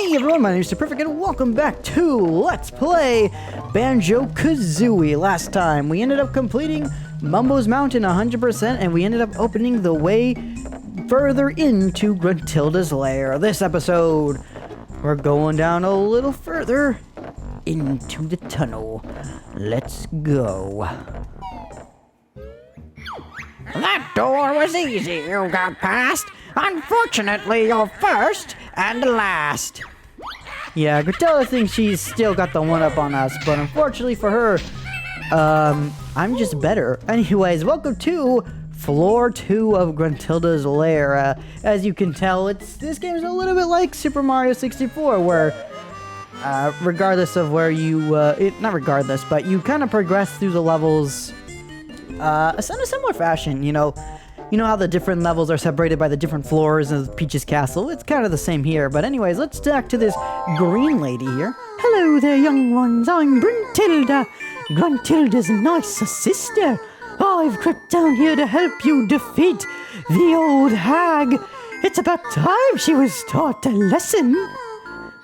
Hey everyone, my name is Perfect and welcome back to Let's Play Banjo Kazooie. Last time we ended up completing Mumbo's Mountain 100% and we ended up opening the way further into Gruntilda's lair. This episode, we're going down a little further into the tunnel. Let's go. That door was easy, you got past. Unfortunately, you're first and last. Yeah, Gruntilda thinks she's still got the one-up on us, but unfortunately for her, I'm just better. Anyways, welcome to Floor 2 of Gruntilda's lair. As you can tell, this game is a little bit like Super Mario 64, where regardless of where you, not regardless, but you kind of progress through the levels in a similar fashion, you know how the different levels are separated by the different floors of Peach's castle? It's kind of the same here. But anyways, let's talk to this green lady here. Hello there, young ones. I'm Gruntilda. Gruntilda's nice sister. I've crept down here to help you defeat the old hag. It's about time she was taught a lesson.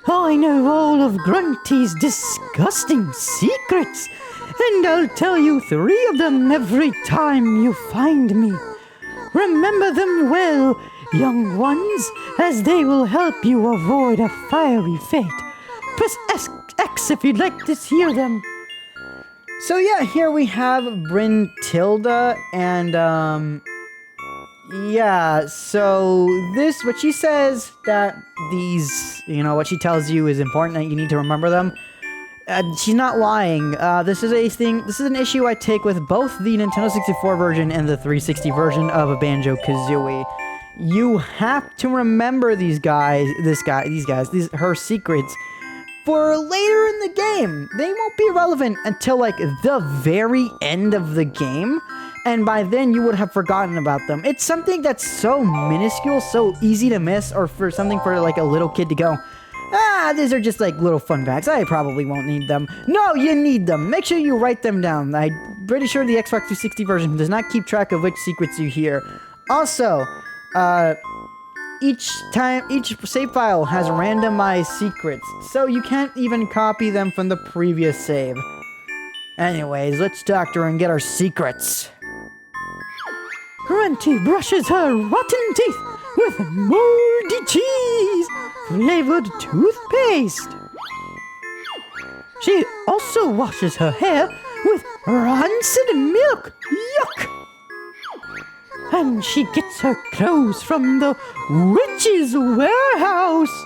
I know all of Grunty's disgusting secrets, and I'll tell you 3 of them every time you find me. Remember them well, young ones, as they will help you avoid a fiery fate. Press X if you'd like to hear them. So yeah, here we have Gruntilda, and yeah, so what she says that these, what she tells you is important, that you need to remember them. She's not lying. This is an issue I take with both the Nintendo 64 version and the 360 version of Banjo Kazooie. You have to remember her secrets for later in the game. They won't be relevant until like the very end of the game, and by then you would have forgotten about them. It's something that's so minuscule, so easy to miss, or for something for like a little kid to go, these are just like little fun facts. I probably won't need them. No, you need them. Make sure you write them down. I'm pretty sure the Xbox 360 version does not keep track of which secrets you hear. Also, each save file has randomized secrets, so you can't even copy them from the previous save. Anyways, let's talk to her and get our secrets. Grunty brushes her rotten teeth with moldy cheese flavored toothpaste. She also washes her hair with rancid milk. Yuck! And she gets her clothes from the witch's warehouse.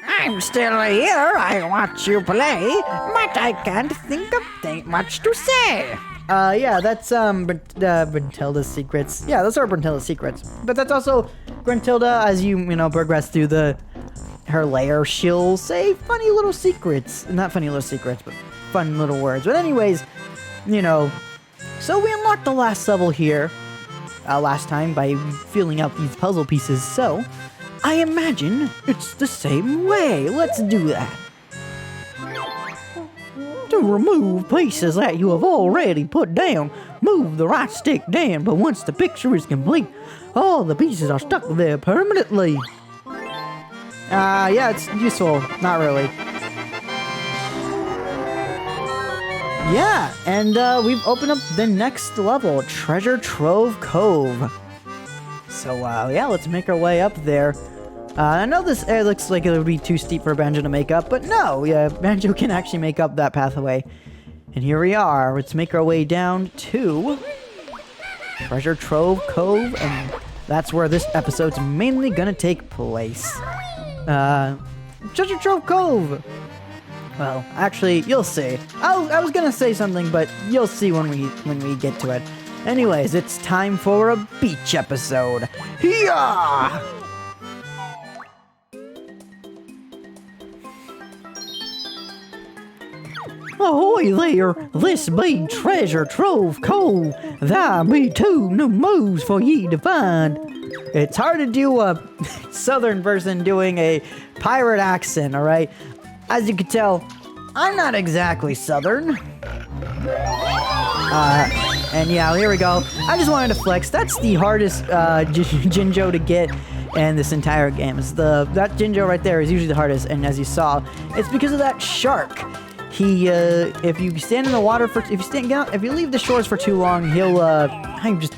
I'm still here. I watch you play, but I can't think of much to say. Yeah, that's Gruntilda's secrets. Yeah, those are Gruntilda's secrets. But that's also Gruntilda, as you progress through her lair, she'll say funny little secrets. Not funny little secrets, but fun little words. But anyways, so we unlocked the last level here last time by filling out these puzzle pieces. So I imagine it's the same way. Let's do that. To remove pieces that you have already put down, move the right stick down, but once the picture is complete, all the pieces are stuck there permanently. Yeah, it's useful. Not really. Yeah, and we've opened up the next level, Treasure Trove Cove. So, yeah, let's make our way up there. I know this air looks like it would be too steep for Banjo to make up, but no, yeah, Banjo can actually make up that pathway. And here we are. Let's make our way down to Treasure Trove Cove, and that's where this episode's mainly gonna take place. Treasure Trove Cove! Well, actually, you'll see. I was gonna say something, but you'll see when we get to it. Anyways, it's time for a beach episode. Yeah! Ahoy there, this be Treasure Trove Cove. There be 2 new moves for ye to find. It's hard to do a southern person doing a pirate accent, alright? As you can tell, I'm not exactly southern. And yeah, here we go. I just wanted to flex. That's the hardest Jinjo to get in this entire game. That Jinjo right there is usually the hardest, and as you saw, it's because of that shark. He, if you stand in the water if you leave the shores for too long, he'll, I'm just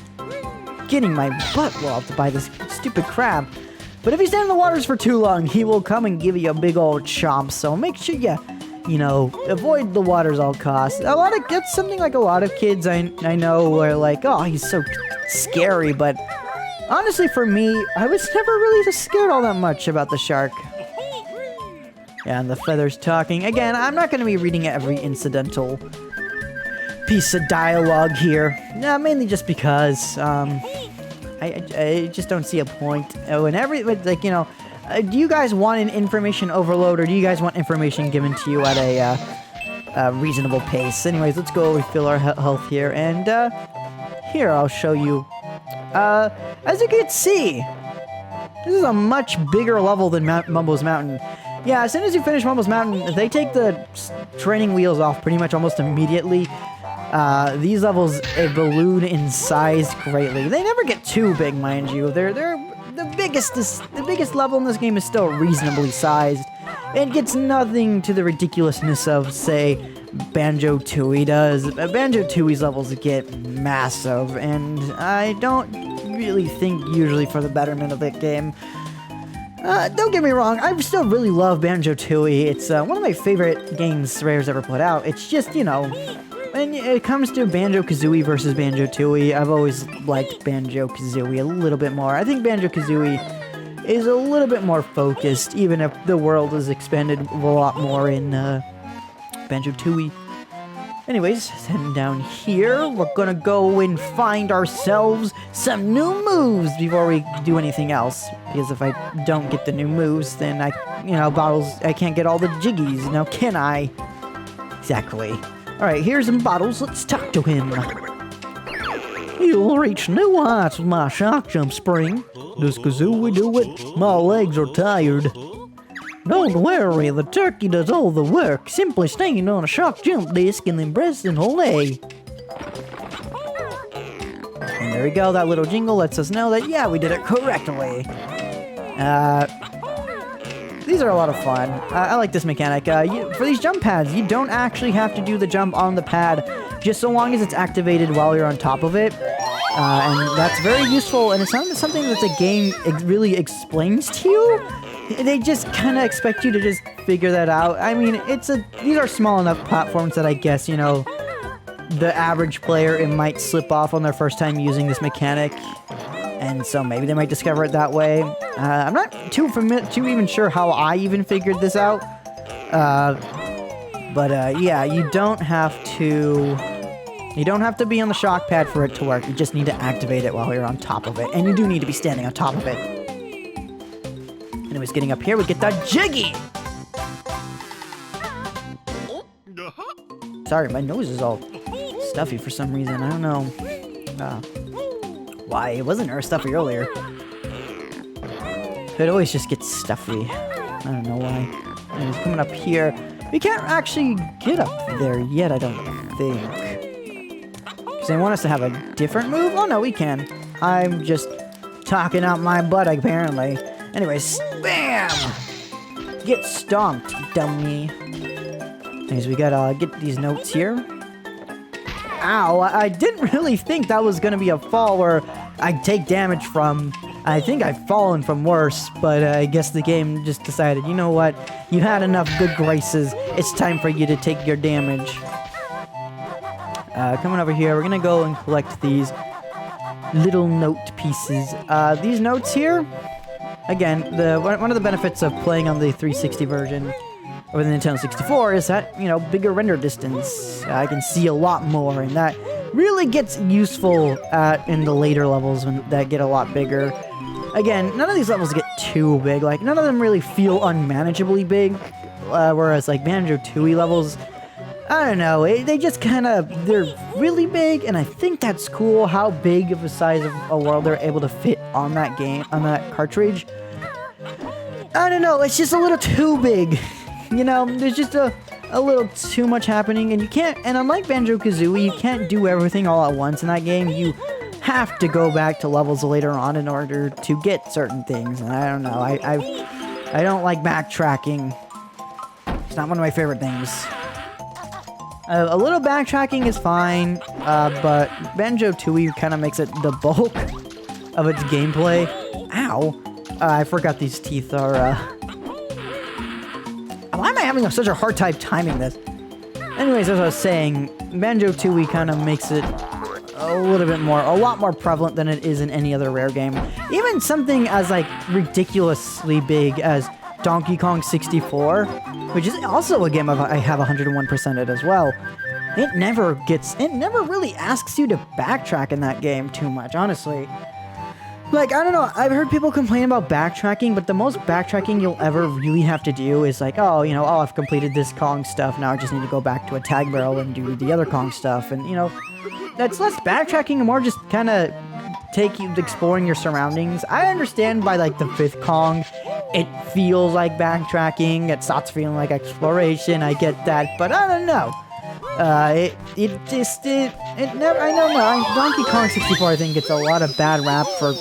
getting my butt whopped by this stupid crab. But if you stand in the waters for too long, he will come and give you a big old chomp. So make sure you know, avoid the waters all costs. It's something like a lot of kids I know are like, oh, he's so scary. But honestly, for me, I was never really scared all that much about the shark. Yeah, and the feathers talking. Again, I'm not going to be reading every incidental piece of dialogue here. No, mainly just because, I just don't see a point. Like, you know, do you guys want an information overload, or do you guys want information given to you at a reasonable pace? Anyways, let's go refill our health here, and here, I'll show you. As you can see, this is a much bigger level than Mumbo's Mountain. Yeah, as soon as you finish Mumbo's Mountain, they take the training wheels off pretty much almost immediately. These levels balloon in size greatly. They never get too big, mind you. They're the biggest level in this game is still reasonably sized. It gets nothing to the ridiculousness of, say, Banjo Tooie does. Banjo Tooie's levels get massive, and I don't really think usually for the betterment of that game. Don't get me wrong, I still really love Banjo Tooie. It's one of my favorite games Rare's ever put out. It's just, you know, when it comes to Banjo Kazooie versus Banjo Tooie, I've always liked Banjo Kazooie a little bit more. I think Banjo Kazooie is a little bit more focused, even if the world is expanded a lot more in Banjo Tooie. Anyways, heading down here, we're gonna go and find ourselves some new moves before we do anything else. Because if I don't get the new moves, then I can't get all the jiggies, now can I? Exactly. Alright, here's some Bottles, let's talk to him. You'll reach new heights with my shock jump spring. Does Kazooie do it? My legs are tired. Don't worry, the turkey does all the work. Simply stand on a shock jump disc and then press and hold A. And there we go, that little jingle lets us know that, yeah, we did it correctly. These are a lot of fun. I like this mechanic. For these jump pads, you don't actually have to do the jump on the pad, just so long as it's activated while you're on top of it. And that's very useful, and it's not something that the game really explains to you. They just kind of expect you to just figure that out. I mean, these are small enough platforms that I guess, you know, the average player, it might slip off on their first time using this mechanic. And so maybe they might discover it that way. I'm not too even sure how I even figured this out. Yeah, you don't have to be on the shock pad for it to work. You just need to activate it while you're on top of it. And you do need to be standing on top of it. Anyways, getting up here, we get that Jiggy! Sorry, my nose is all stuffy for some reason. I don't know why. It wasn't stuffy earlier. It always just gets stuffy. I don't know why. Anyways, coming up here. We can't actually get up there yet, I don't think. Because they want us to have a different move? Oh, no, we can. I'm just talking out my butt, apparently. Anyways, bam! Get stomped, dummy. Anyways, we gotta get these notes here. Ow, I didn't really think that was gonna be a fall where I'd take damage from. I think I've fallen from worse, but I guess the game just decided, you know what? You had enough good graces. It's time for you to take your damage. Coming over here, we're gonna go and collect these little note pieces. These notes here, again, one of the benefits of playing on the 360 version or the Nintendo 64 is that, you know, bigger render distance. I can see a lot more, and that really gets useful in the later levels when that get a lot bigger. Again, none of these levels get too big. Like, none of them really feel unmanageably big, whereas, like, Banjo Tooie levels, I don't know, they just kind of, they're really big, and I think that's cool how big of a size of a world they're able to fit on that game, on that cartridge. I don't know, it's just a little too big. You know, there's just a little too much happening, and you can't, and unlike Banjo Kazooie, you can't do everything all at once in that game. You have to go back to levels later on in order to get certain things. And I don't know. I don't like backtracking. It's not one of my favorite things. A little backtracking is fine, but Banjo Tooie kind of makes it the bulk of its gameplay. Ow! I forgot these teeth are. Why am I having such a hard time timing this? Anyways, as I was saying, Banjo Tooie kind of makes it a lot more prevalent than it is in any other Rare game. Even something as like ridiculously big as Donkey Kong 64, which is also a game I have 101%ed as well. It never really asks you to backtrack in that game too much, honestly. Like, I don't know, I've heard people complain about backtracking, but the most backtracking you'll ever really have to do is like, oh, I've completed this Kong stuff, now I just need to go back to a tag barrel and do the other Kong stuff, and, that's less backtracking and more just kind of take you exploring your surroundings. I understand by, like, the 5th Kong, it feels like backtracking, it starts feeling like exploration, I get that, but I don't know. Donkey Kong 64, I think, gets a lot of bad rap for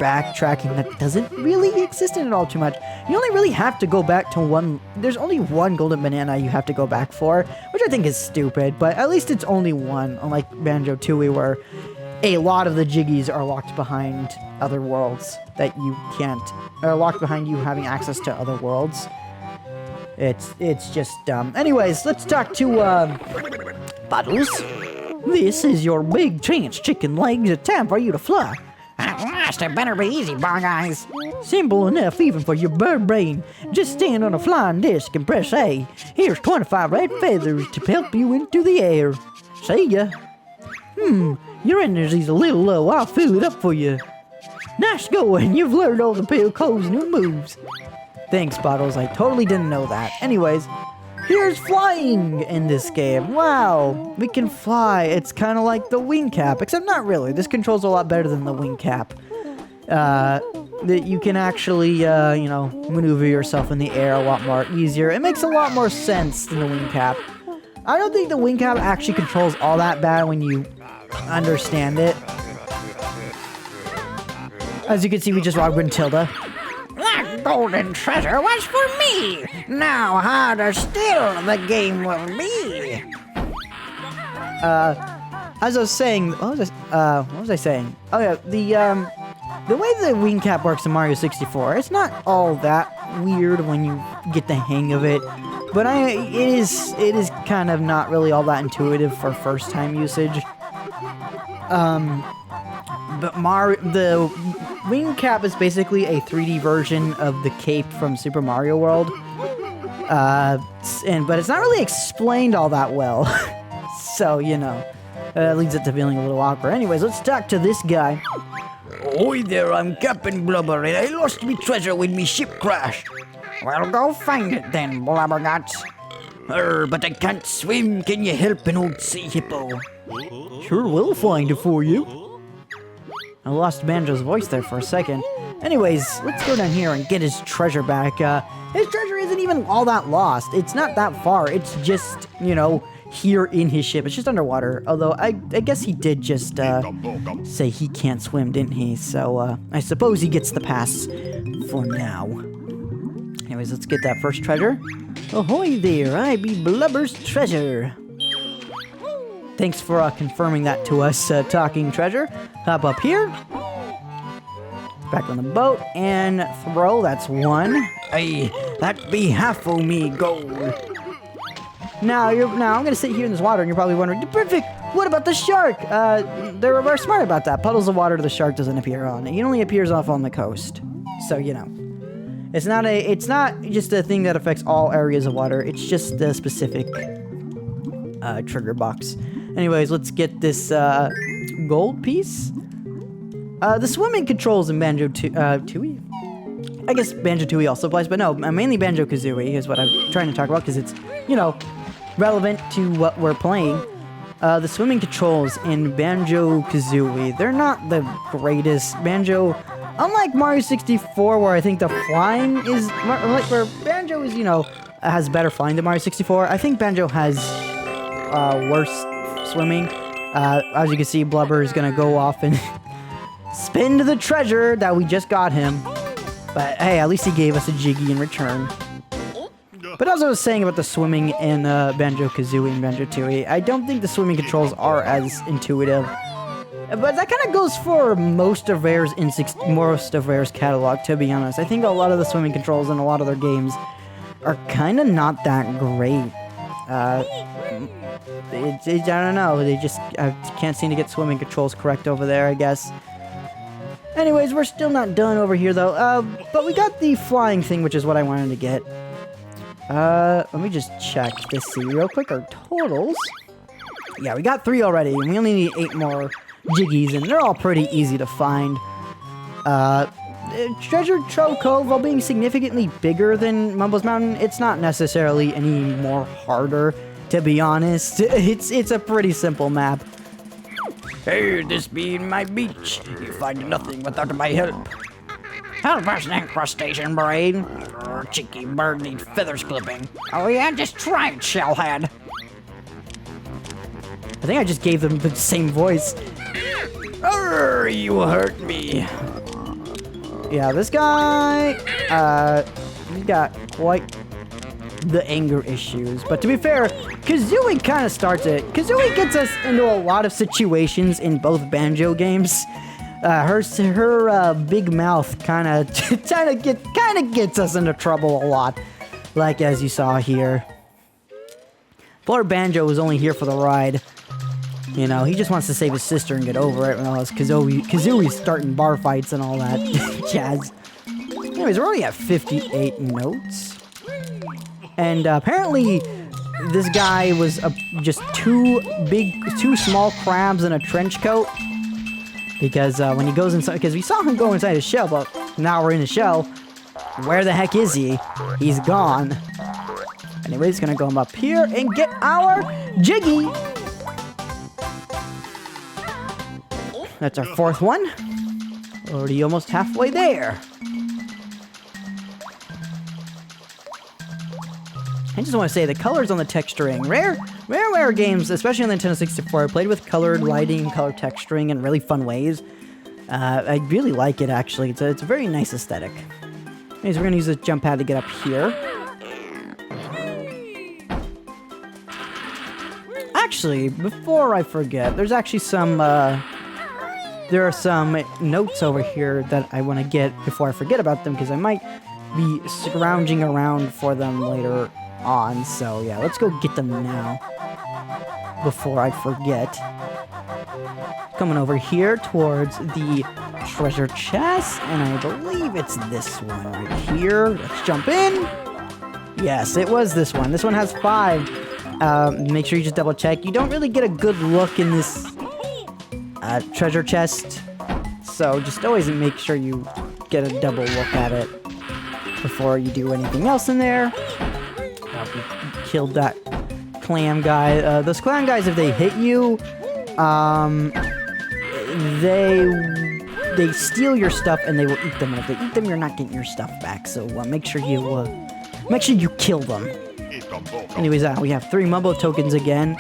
backtracking that doesn't really exist in it all too much. You only really have to go back to there's only one golden banana you have to go back for, which I think is stupid, but at least it's only one, unlike Banjo Tooie, where a lot of the jiggies are locked behind other worlds that you can't, or locked behind you having access to other worlds. It's just dumb. Anyways, let's talk to, Bottles. This is your big chance, chicken legs. It's time for you to fly. At last, it better be easy, Bug Eyes. Simple enough even for your bird brain. Just stand on a flying disc and press A. Here's 25 red feathers to help you into the air. See ya. Your energy's a little low. I'll fill it up for you. Nice going. You've learned all the Pale Cove's new moves. Thanks, Bottles. I totally didn't know that. Anyways, here's flying in this game. Wow, we can fly. It's kind of like the wing cap, except not really. This controls a lot better than the wing cap. That you can actually, maneuver yourself in the air a lot more easier. It makes a lot more sense than the wing cap. I don't think the wing cap actually controls all that bad when you understand it. As you can see, we just robbed Gruntilda. That golden treasure was for me. Now harder still the game will be. As I was saying, what was I saying? Oh yeah, the way the wing cap works in Mario 64, it's not all that weird when you get the hang of it, but it is kind of not really all that intuitive for first time usage. But the wing cap is basically a 3D version of the cape from Super Mario World. But it's not really explained all that well. So, that leads it to feeling a little awkward. Anyways, let's talk to this guy. Oi there, I'm Captain Blubber, and I lost me treasure when me ship crashed. Well, go find it then, Blubberguts. But I can't swim. Can you help an old sea hippo? Sure will find it for you. I lost Banjo's voice there for a second. Anyways, let's go down here and get his treasure back. His treasure isn't even all that lost. It's not that far. It's just, here in his ship. It's just underwater. Although, I guess he did just, say he can't swim, didn't he? So, I suppose he gets the pass for now. Anyways, let's get that first treasure. Ahoy there, I be Blubber's treasure. Thanks for confirming that to us, talking treasure. Hop up here. Back on the boat and throw. That's one. Aye, that be half o' me gold. Now I'm gonna sit here in this water, and you're probably wondering, perfect. What about the shark? They're very smart about that. Puddles of water the shark doesn't appear on. It only appears off on the coast. So it's not just a thing that affects all areas of water. It's just a specific trigger box. Anyways, let's get this gold piece. The swimming controls in Banjo Tooie. I guess Banjo Tooie also applies, but no, mainly Banjo Kazooie is what I'm trying to talk about because it's relevant to what we're playing. The swimming controls in Banjo Kazooie, they're not the greatest. Unlike Mario 64, where I think the flying is like where Banjo is, has better flying than Mario 64. I think Banjo has worse swimming. As you can see, Blubber is gonna go off and spend the treasure that we just got him. But hey, at least he gave us a Jiggy in return. But as I was saying about the swimming in Banjo Kazooie and Banjo Tooie, I don't think the swimming controls are as intuitive. But that kind of goes for most of Rare's catalog, to be honest. I think a lot of the swimming controls in a lot of their games are kind of not that great. I don't know, they just can't seem to get swimming controls correct over there, I guess. Anyways, we're still not done over here, though. But we got the flying thing, which is what I wanted to get. Let me just check to see real quick our totals. Yeah, we got 3 already, and we only need 8 more Jiggies, and they're all pretty easy to find. Treasure Trove Cove, while being significantly bigger than Mumbo's Mountain, it's not necessarily any more harder, to be honest. It's a pretty simple map. Hey, this being my beach. You find nothing without my help. Help us, an crustacean brain. Cheeky bird needs feathers clipping. Oh yeah, just try it, shellhead. I think I just gave them the same voice. Arr, you hurt me. Yeah, this guy, he's got quite the anger issues. But to be fair, Kazooie kind of starts it. Kazooie gets us into a lot of situations in both Banjo games. Her big mouth kind of gets us into trouble a lot, like as you saw here. Poor Banjo was only here for the ride. You know, he just wants to save his sister and get over it. Well, it's Kazooie's starting bar fights and all that jazz. Anyways, we're already at 58 notes. And apparently, this guy was just two small crabs in a trench coat. Because when he goes inside, because we saw him go inside his shell, but now we're in his shell. Where the heck is he? He's gone. Anyways, gonna go up here and get our Jiggy. That's our 4th one. Already almost halfway there. I just want to say the colors on the texturing. Rare games, especially on the Nintendo 64, played with colored lighting, color texturing in really fun ways. I really like it, actually. It's a very nice aesthetic. Anyways, we're going to use this jump pad to get up here. Actually, before I forget, there's actually some, there are some notes over here that I want to get before I forget about them, because I might be scrounging around for them later on. So yeah, let's go get them now before I forget. Coming over here towards the treasure chest, and I believe it's this one right here. Let's jump in. Yes, it was this one. This one has 5. Make sure you just double check. You don't really get a good look in this treasure chest, so just always make sure you get a double look at it before you do anything else in there. We killed that clam guy. Those clam guys, if they hit you, they steal your stuff and they will eat them. And if they eat them, you're not getting your stuff back. So make sure you kill them. Anyways, we have 3 Mumbo tokens again.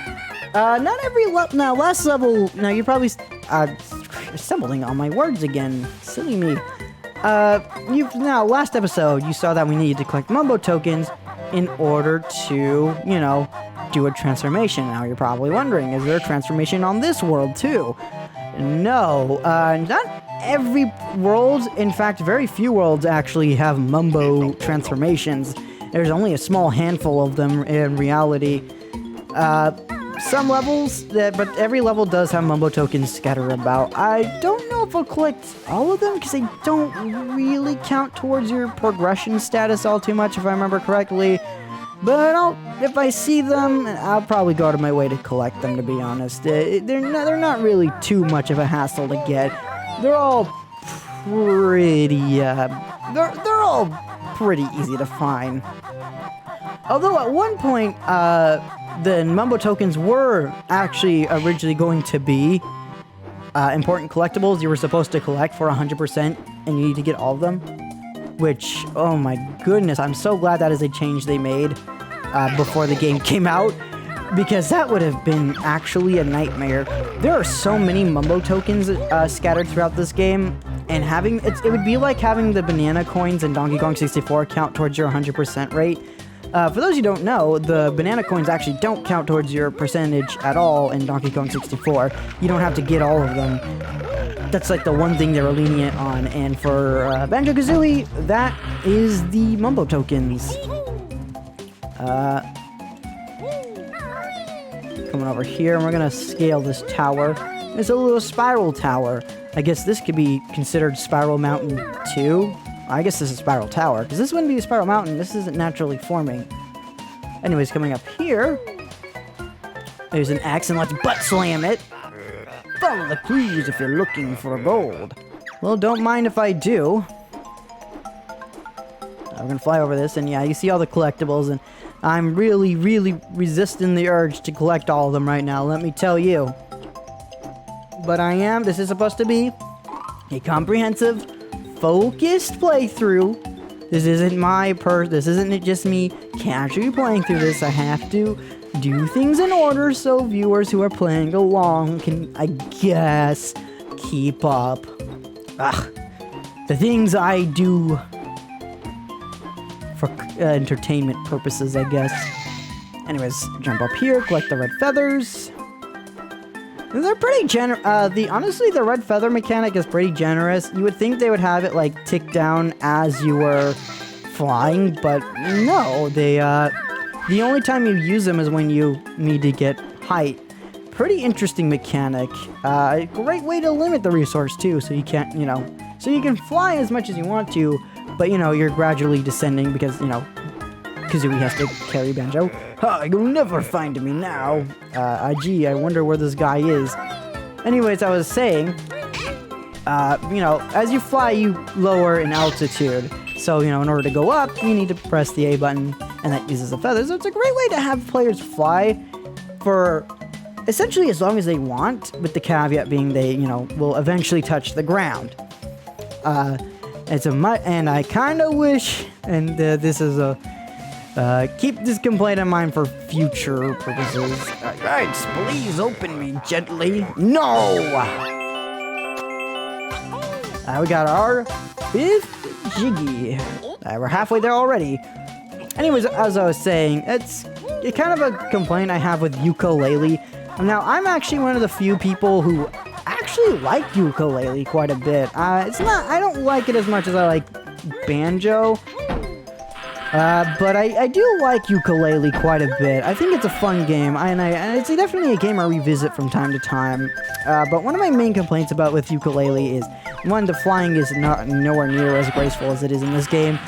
Not every now last level. Now you're probably stumbling on my words again. Silly me. Last episode you saw that we needed to collect Mumbo tokens in order to, you know, do a transformation. Now you're probably wondering, is there a transformation on this world too? No, not every world. In fact, very few worlds actually have Mumbo transformations. There's only a small handful of them in reality. Some levels, but every level does have Mumbo tokens scattered about. I don't know if I'll collect all of them because they don't really count towards your progression status all too much, if I remember correctly. But if I see them, I'll probably go out of my way to collect them, to be honest. They're not really too much of a hassle to get. They're all pretty, they're all pretty easy to find. Although at one point, the Mumbo tokens were actually originally going to be important collectibles you were supposed to collect for 100%, and you need to get all of them. Which, oh my goodness, I'm so glad that is a change they made before the game came out. because that would have been actually a nightmare. There are so many Mumbo tokens scattered throughout this game, and it would be like having the banana coins in Donkey Kong 64 count towards your 100% rate. For those who don't know, the banana coins actually don't count towards your percentage at all in Donkey Kong 64. You don't have to get all of them. That's like the one thing they were lenient on. And for Banjo Kazooie, that is the Mumbo tokens. Coming over here, and we're gonna scale this tower. It's a little spiral tower. I guess this could be considered Spiral Mountain 2. I guess this is Spiral Tower, because this wouldn't be a Spiral Mountain. This isn't naturally forming. Anyways, coming up here, there's an axe, and let's butt slam it. Follow the clues if you're looking for gold. Well, don't mind if I do. We're gonna fly over this, and yeah, you see all the collectibles, and I'm really, really resisting the urge to collect all of them right now, let me tell you. But this is supposed to be a comprehensive, focused playthrough. This isn't just me casually playing through this. I have to do things in order so viewers who are playing along can, I guess, keep up. The things I do for entertainment purposes, I guess. Anyways, jump up here, collect the red feathers. They're pretty honestly, the red feather mechanic is pretty generous. You would think they would have it, like, tick down as you were flying, but no. The only time you use them is when you need to get height. Pretty interesting mechanic. A great way to limit the resource, too, so you can't, so you can fly as much as you want to, but, you're gradually descending because, Kazooie has to carry Banjo. You'll never find me now. Gee, I wonder where this guy is. Anyways, I was saying, as you fly, you lower in altitude. So, in order to go up, you need to press the A button, and that uses the feathers. So it's a great way to have players fly for essentially as long as they want, with the caveat being they, will eventually touch the ground. And I kind of wish, and this is keep this complaint in mind for future purposes. Guys, please open me gently. No! We got our 5th Jiggy. We're halfway there already. Anyways, as I was saying, it's kind of a complaint I have with ukulele. Now, I'm actually one of the few people who actually like ukulele quite a bit. I don't like it as much as I like banjo. But I do like ukulele quite a bit. I think it's a fun game, and it's definitely a game I revisit from time to time. But one of my main complaints with ukulele is, one, the flying is nowhere near as graceful as it is in this game.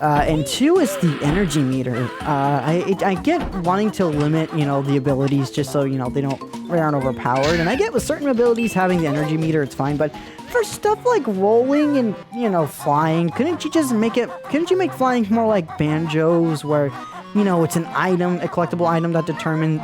And 2 is the energy meter. I get wanting to limit, the abilities just so, they aren't overpowered. And I get with certain abilities having the energy meter, it's fine, but for stuff like rolling and, flying, couldn't you make flying more like Banjo's where, it's an item, a collectible item that determines,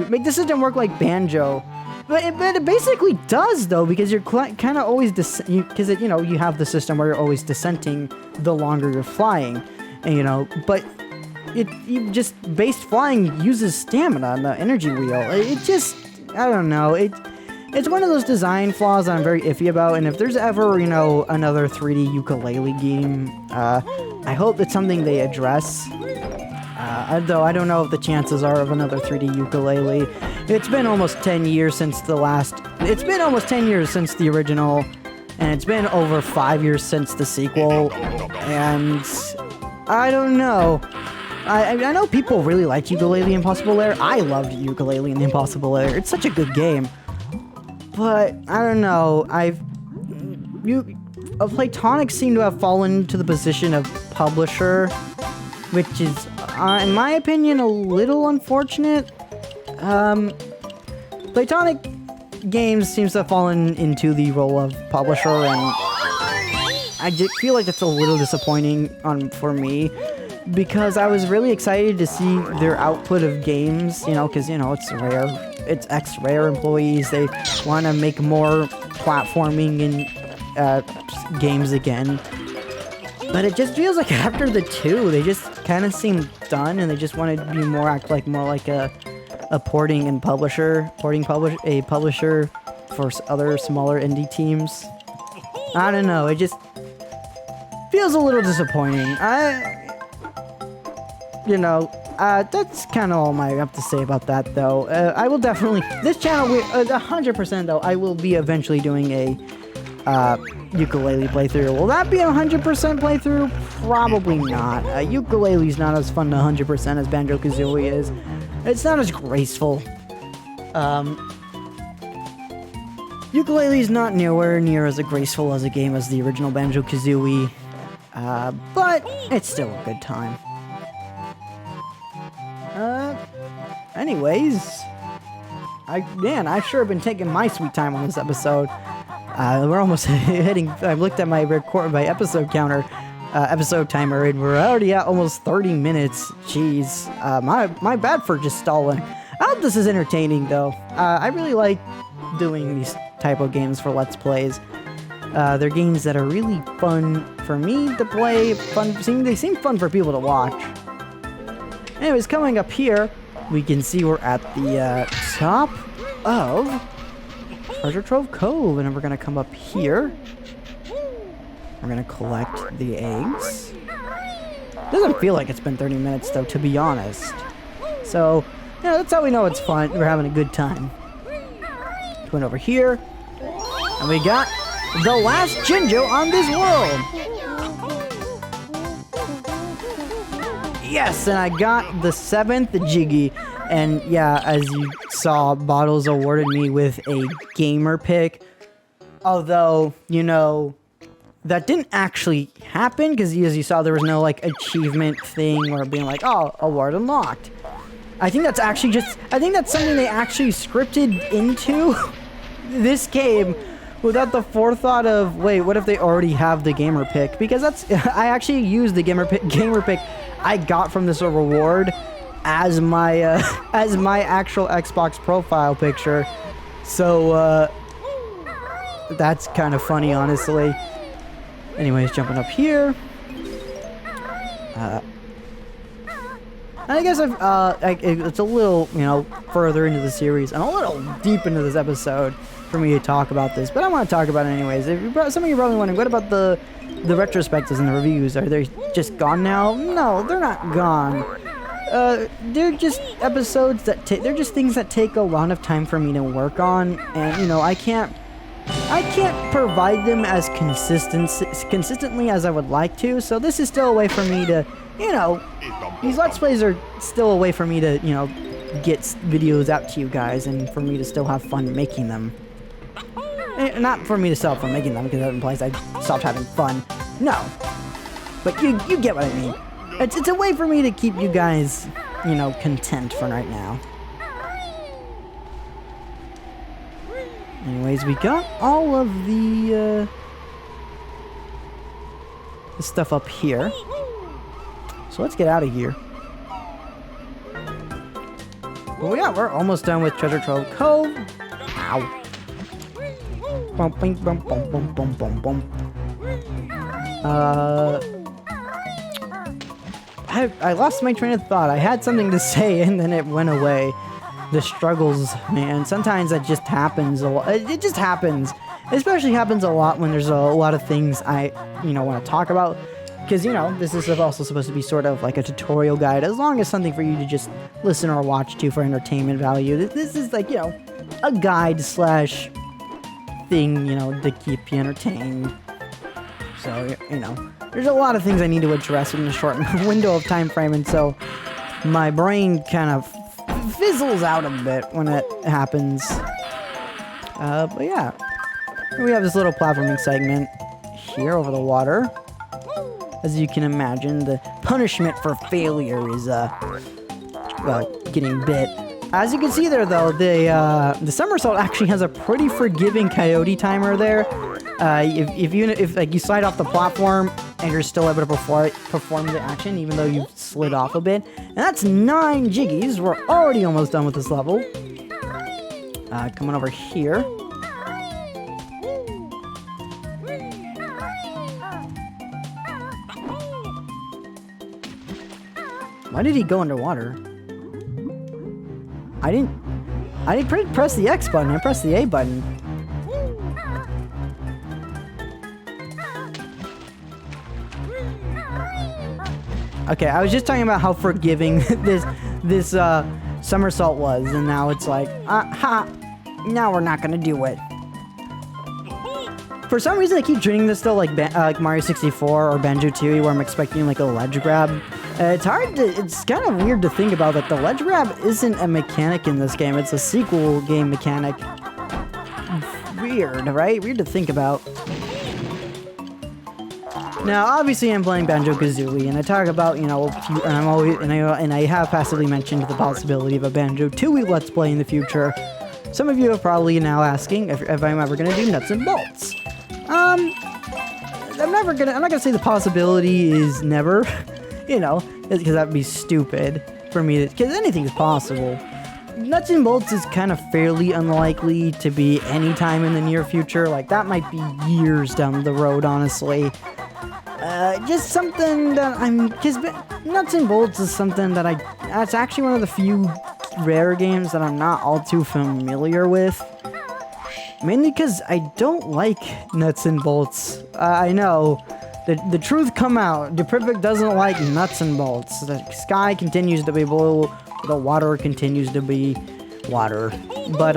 make the system work like Banjo. But it basically does, though, because you're kind of always, because you have the system where you're always descending the longer you're flying, and, but base flying uses stamina on the energy wheel. I don't know, it's one of those design flaws that I'm very iffy about, and if there's ever, another 3D ukulele game, I hope it's something they address. Though I don't know if the chances are of another 3D ukulele. It's been almost 10 years since the original, and it's been over 5 years since the sequel, and I don't know. I know people really like Ukulele Impossible Lair. I loved Ukulele and the Impossible Lair. It's such a good game. But, I don't know, Playtonic seem to have fallen to the position of publisher, which is, in my opinion, a little unfortunate. Playtonic Games seems to have fallen into the role of publisher, and I feel like that's a little disappointing for me, because I was really excited to see their output of games, because, it's Rare. It's ex-Rare employees. They want to make more platforming and games again. But it just feels like after the 2, they just kind of seem done, and they just want to be more like a a porting publisher for other smaller indie teams. I don't know, it just feels a little disappointing. That's kind of all I have to say about that, though. I will definitely, this channel, 100% though, I will be eventually doing a ukulele playthrough. Will that be a 100% playthrough? Probably not. Ukulele's not as fun to 100% as Banjo Kazooie is. It's not as graceful. Ukulele's not nowhere near as graceful as a game as the original Banjo Kazooie, but it's still a good time. Anyways, I sure have been taking my sweet time on this episode. We're almost hitting. I looked at my episode counter, episode timer, and we're already at almost 30 minutes. Jeez, my bad for just stalling. I hope this is entertaining, though. I really like doing these type of games for Let's Plays. They're games that are really fun for me to play. They seem fun for people to watch. Anyways, coming up here, we can see we're at the top of Treasure Trove Cove, and then we're gonna come up here. We're gonna collect the eggs. Doesn't feel like it's been 30 minutes though, to be honest. So, yeah, that's how we know it's fun. We're having a good time. Going over here, and we got the last Jinjo on this world. Yes, and I got the 7th Jiggy. And yeah, as you saw, Bottles awarded me with a gamer pick. Although, that didn't actually happen, because as you saw, there was no achievement thing or being like, oh, award unlocked. I think that's actually that's something they actually scripted into this game without the forethought of, wait, what if they already have the gamer pick? Because I actually used the gamer pick I got from this reward as my actual Xbox profile picture. So that's kind of funny, honestly. Anyways, jumping up here. I guess it's a little, further into the series and a little deep into this episode for me to talk about this, but I want to talk about it anyways. Some of you are probably wondering, what about the retrospectives and the reviews? Are they just gone now? No, they're not gone. They're just episodes they're just things that take a lot of time for me to work on, and I can't provide them as consistently as I would like to. So this is still a way for me to, these Let's Plays are still a way for me to, get videos out to you guys and for me to still have fun making them. Not for me to still have fun making them, because that implies I stopped having fun. No, but you get what I mean. It's a way for me to keep you guys, content for right now. Anyways, we got all of the stuff up here. So let's get out of here. Well, yeah, we're almost done with Treasure Trove Cove. Ow. Bum, bum, bum, bum, bum, bum, bum. I lost my train of thought. I had something to say and then it went away. The struggles, man. Sometimes that just happens a lot. It just happens. It especially happens a lot when there's a lot of things I, want to talk about. Because, this is also supposed to be sort of like a tutorial guide, as long as something for you to just listen or watch to for entertainment value. This is like, a guide slash thing, to keep you entertained. So, there's a lot of things I need to address in a short window of time frame, and so my brain kind of fizzles out a bit when it happens. But yeah, we have this little platforming segment here over the water. As you can imagine, the punishment for failure is, getting bit. As you can see there, though, the somersault actually has a pretty forgiving coyote timer there. If you slide off the platform and you're still able to perform the action, even though you slid off a bit. And that's 9 jiggies. We're already almost done with this level. Coming over here. Why did he go underwater? I didn't press the X button. I pressed the A button. Okay, I was just talking about how forgiving this somersault was, and now it's like, now we're not gonna do it. For some reason, I keep treating this though like Mario 64 or Banjo Kazooie, where I'm expecting like a ledge grab. It's kind of weird to think about that the ledge grab isn't a mechanic in this game. It's a sequel game mechanic. Weird, right? Weird to think about. Now, obviously, I'm playing Banjo Kazooie, and I talk about, and I have passively mentioned the possibility of a Banjo Kazooie Let's Play in the future. Some of you are probably now asking if I'm ever gonna do nuts and bolts. I'm not gonna say the possibility is never, because that'd be stupid for me, because anything's possible. Nuts and bolts is kind of fairly unlikely to be anytime in the near future. Like, that might be years down the road, honestly. Just something that because nuts and bolts is something that that's actually one of the few rare games that I'm not all too familiar with. Mainly because I don't like nuts and bolts. I know, the truth come out. Deprivic doesn't like nuts and bolts. The sky continues to be blue, the water continues to be water. But,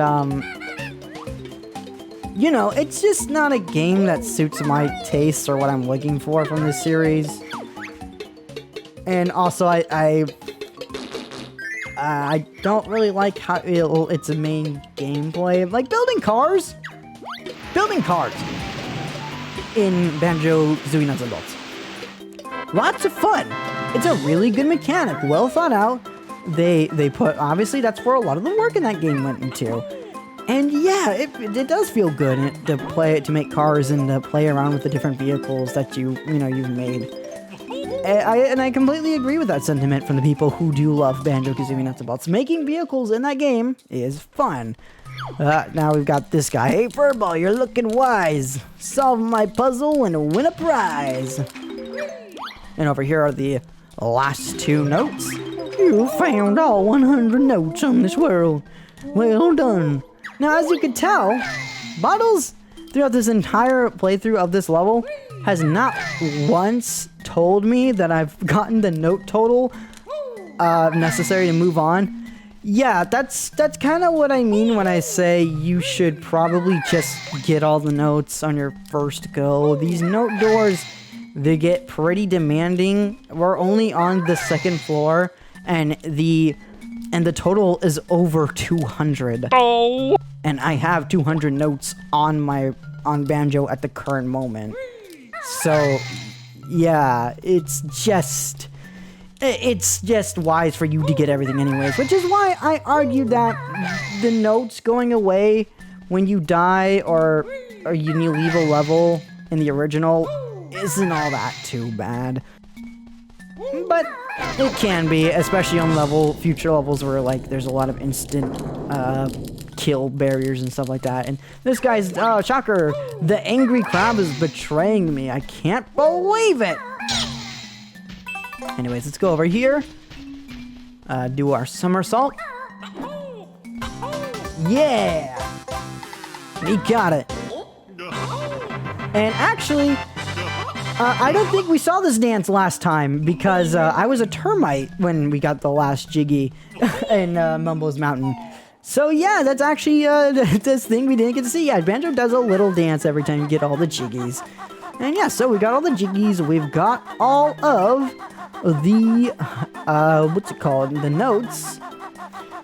it's just not a game that suits my tastes or what I'm looking for from this series. And also, I don't really like how it's a main gameplay. Like building cars in Banjo Kazooie Nuts and Bolts. Lots of fun. It's a really good mechanic, well thought out. They put, obviously that's where a lot of the work in that game went into. And yeah, it does feel good to make cars and to play around with the different vehicles that you've made. And I completely agree with that sentiment from the people who do love Banjo Kazooie Nuts and Bolts. Making vehicles in that game is fun. Now we've got this guy. Hey, Furball, you're looking wise. Solve my puzzle and win a prize. And over here are the last 2 notes. You found all 100 notes on this world. Well done. Now, as you can tell, Bottles, throughout this entire playthrough of this level, has not once told me that I've gotten the note total necessary to move on. Yeah, that's kind of what I mean when I say you should probably just get all the notes on your first go. These note doors, they get pretty demanding. We're only on the 2nd floor, and the total is over 200. Oh. And I have 200 notes on Banjo at the current moment. So, yeah, it's just wise for you to get everything anyways, which is why I argue that the notes going away when you die or you leave a level in the original isn't all that too bad. But it can be, especially on future levels where like there's a lot of instant kill barriers and stuff like that. And this guy's shocker, the angry crab is betraying me. I can't believe it. Anyways, let's go over here. Do our somersault. Yeah! We got it. And actually, I don't think we saw this dance last time because I was a termite when we got the last Jiggy in Mumbo's Mountain. So yeah, that's actually this thing we didn't get to see. Yeah, Banjo does a little dance every time you get all the Jiggies. And yeah, so we got all the Jiggies. We've got all of the, the notes.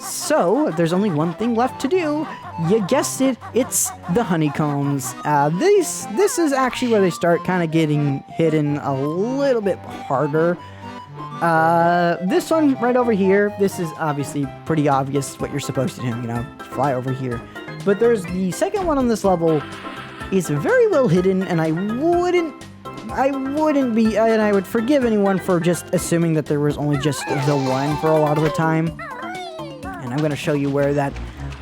So, there's only one thing left to do. You guessed it, it's the honeycombs. This is actually where they start kind of getting hidden a little bit harder. This one right over here, this is obviously pretty obvious what you're supposed to do, fly over here. But there's the second one on this level is very well hidden, and I would forgive anyone for just assuming that there was only just the one for a lot of the time. And I'm going to show you where that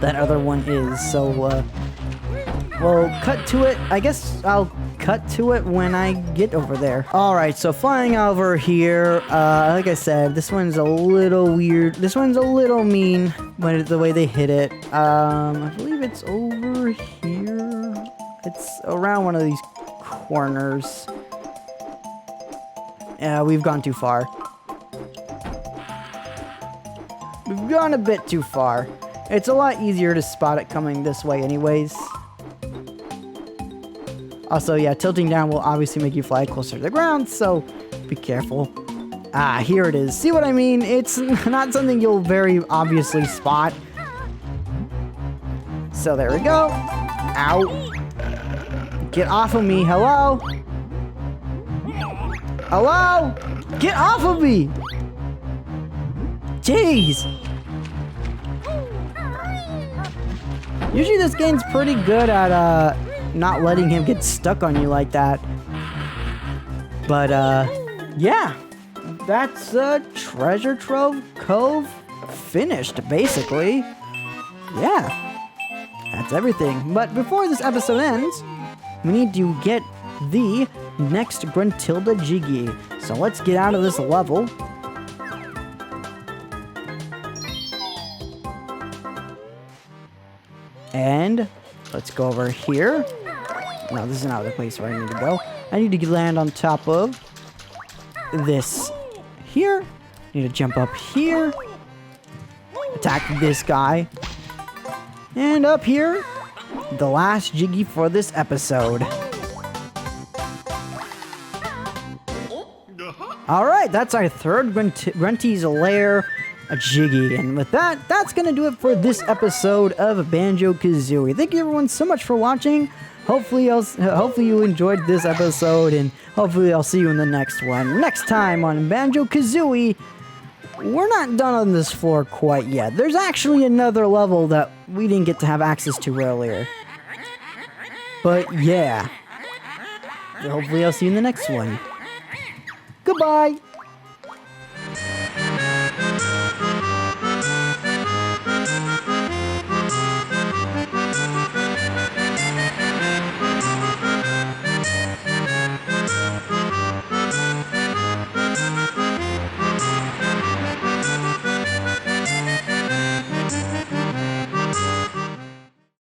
other one is. So, we'll cut to it. I guess I'll cut to it when I get over there. Alright, so flying over here, like I said, this one's a little weird. This one's a little mean when the way they hit it. I believe it's over here. It's around one of these corners. Yeah, we've gone too far. We've gone a bit too far. It's a lot easier to spot it coming this way anyways. Also, yeah, tilting down will obviously make you fly closer to the ground, so be careful. Ah, here it is. See what I mean? It's not something you'll very obviously spot. So there we go. Ow. Get off of me. Hello? Hello? Get off of me! Jeez! Usually this game's pretty good at, not letting him get stuck on you like that. But, yeah. That's, Treasure Trove Cove finished, basically. Yeah. That's everything. But before this episode ends, we need to get the next Gruntilda Jiggy. So let's get out of this level. And let's go over here. No, this is not the place where I need to go. I need to land on top of this here. Need to jump up here. Attack this guy. And up here, the last Jiggy for this episode. Alright, that's our third Grunty's Lair Jiggy. And with that, that's going to do it for this episode of Banjo Kazooie. Thank you everyone so much for watching. Hopefully you enjoyed this episode, and hopefully I'll see you in the next one. Next time on Banjo Kazooie, we're not done on this floor quite yet. There's actually another level that we didn't get to have access to earlier. But yeah, hopefully I'll see you in the next one. Goodbye!